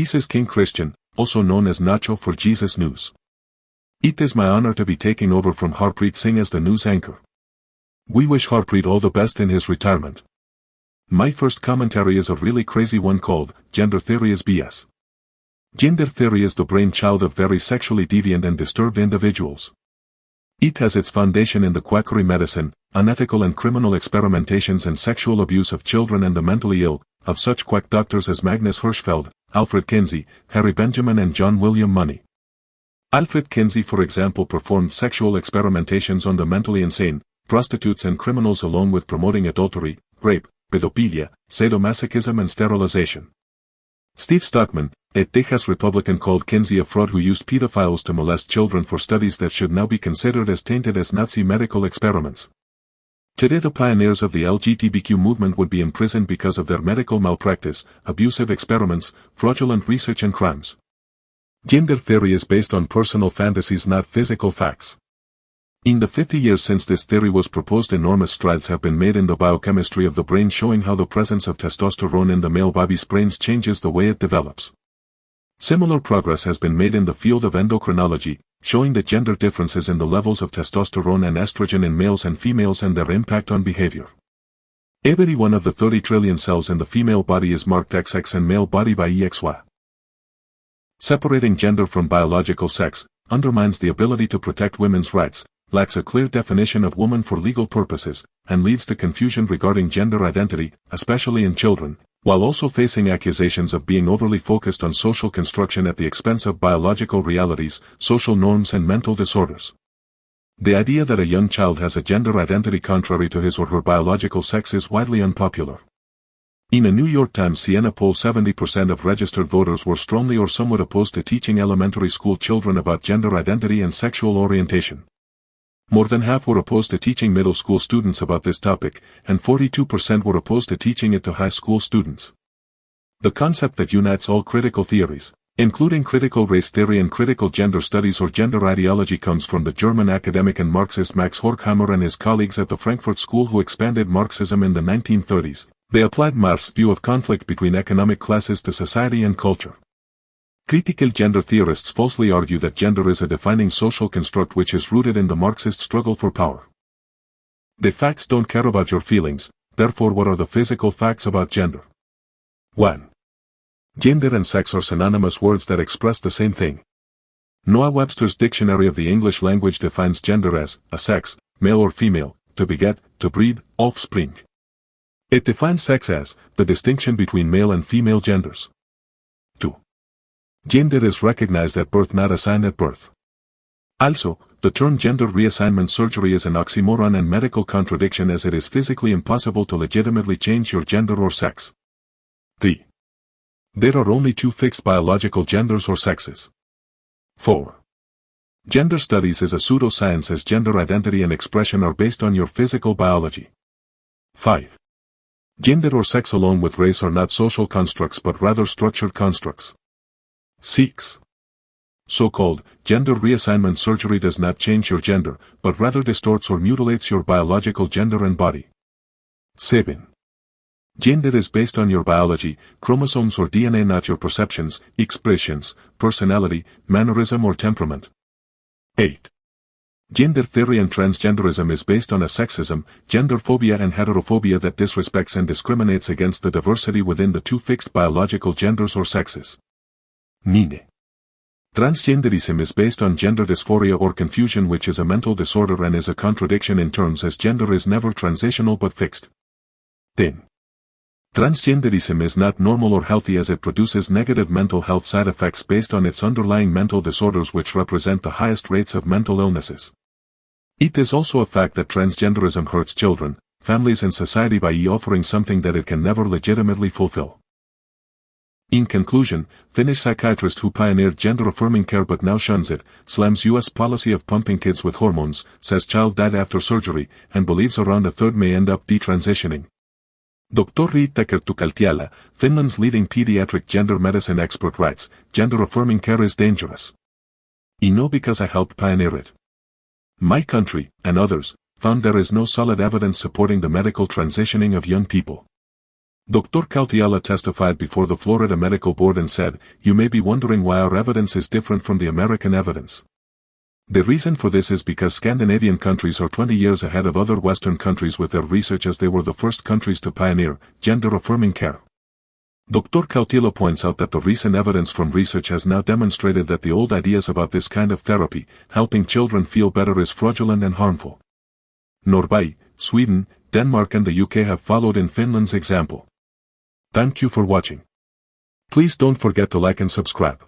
This is King Christian, also known as Nacho for Jesus News. It is my honor to be taking over from Harpreet Singh as the news anchor. We wish Harpreet all the best in his retirement. My first commentary is a really crazy one called, Gender Theory is BS. Gender theory is the brainchild of very sexually deviant and disturbed individuals. It has its foundation in the quackery medicine, unethical and criminal experimentations and sexual abuse of children and the mentally ill, of such quack doctors as Magnus Hirschfeld, Alfred Kinsey, Harry Benjamin and John William Money. Alfred Kinsey for example performed sexual experimentations on the mentally insane, prostitutes and criminals along with promoting adultery, rape, pedophilia, sadomasochism and sterilization. Steve Stockman, a Texas Republican called Kinsey a fraud who used pedophiles to molest children for studies that should now be considered as tainted as Nazi medical experiments. Today the pioneers of the LGBTQ movement would be imprisoned because of their medical malpractice, abusive experiments, fraudulent research and crimes. Gender theory is based on personal fantasies not physical facts. In the 50 years since this theory was proposed, enormous strides have been made in the biochemistry of the brain, showing how the presence of testosterone in the male baby's brains changes the way it develops. Similar progress has been made in the field of endocrinology, showing the gender differences in the levels of testosterone and estrogen in males and females and their impact on behavior. Every one of the 30 trillion cells in the female body is marked XX and male body by EXY. Separating gender from biological sex undermines the ability to protect women's rights, lacks a clear definition of woman for legal purposes, and leads to confusion regarding gender identity, especially in children, while also facing accusations of being overly focused on social construction at the expense of biological realities, social norms and mental disorders. The idea that a young child has a gender identity contrary to his or her biological sex is widely unpopular. In a New York Times Siena poll, 70% of registered voters were strongly or somewhat opposed to teaching elementary school children about gender identity and sexual orientation. More than half were opposed to teaching middle school students about this topic, and 42% were opposed to teaching it to high school students. The concept that unites all critical theories, including critical race theory and critical gender studies or gender ideology, comes from the German academic and Marxist Max Horkheimer and his colleagues at the Frankfurt School who expanded Marxism in the 1930s. They applied Marx's view of conflict between economic classes to society and culture. Critical gender theorists falsely argue that gender is a defining social construct which is rooted in the Marxist struggle for power. The facts don't care about your feelings, therefore what are the physical facts about gender? 1. Gender and sex are synonymous words that express the same thing. Noah Webster's Dictionary of the English Language defines gender as a sex, male or female, to beget, to breed, offspring. It defines sex as the distinction between male and female genders. 2. Gender is recognized at birth, not assigned at birth. Also, the term gender reassignment surgery is an oxymoron and medical contradiction as it is physically impossible to legitimately change your gender or sex. 3. There are only two fixed biological genders or sexes. 4. Gender studies is a pseudoscience as gender identity and expression are based on your physical biology. 5. Gender or sex along with race are not social constructs but rather structured constructs. 6. So-called gender reassignment surgery does not change your gender, but rather distorts or mutilates your biological gender and body. 7. Gender is based on your biology, chromosomes or DNA, not your perceptions, expressions, personality, mannerism or temperament. 8. Gender theory and transgenderism is based on a sexism, genderphobia and heterophobia that disrespects and discriminates against the diversity within the two fixed biological genders or sexes. 9. Transgenderism is based on gender dysphoria or confusion, which is a mental disorder and is a contradiction in terms as gender is never transitional but fixed. 10. Transgenderism is not normal or healthy as it produces negative mental health side effects based on its underlying mental disorders which represent the highest rates of mental illnesses. It is also a fact that transgenderism hurts children, families and society by offering something that it can never legitimately fulfill. In conclusion, Finnish psychiatrist who pioneered gender-affirming care but now shuns it, slams U.S. policy of pumping kids with hormones, says child died after surgery, and believes around a third may end up detransitioning. Dr. Riitta Kertukaltiala, Finland's leading pediatric gender medicine expert, writes, gender-affirming care is dangerous. I know because I helped pioneer it. My country, and others, found there is no solid evidence supporting the medical transitioning of young people. Dr. Cautiela testified before the Florida Medical Board and said, "You may be wondering why our evidence is different from the American evidence. The reason for this is because Scandinavian countries are 20 years ahead of other Western countries with their research, as they were the first countries to pioneer gender-affirming care." Dr. Cautiela points out that the recent evidence from research has now demonstrated that the old ideas about this kind of therapy, helping children feel better, is fraudulent and harmful. Norway, Sweden, Denmark and the UK have followed in Finland's example. Thank you for watching. Please don't forget to like and subscribe.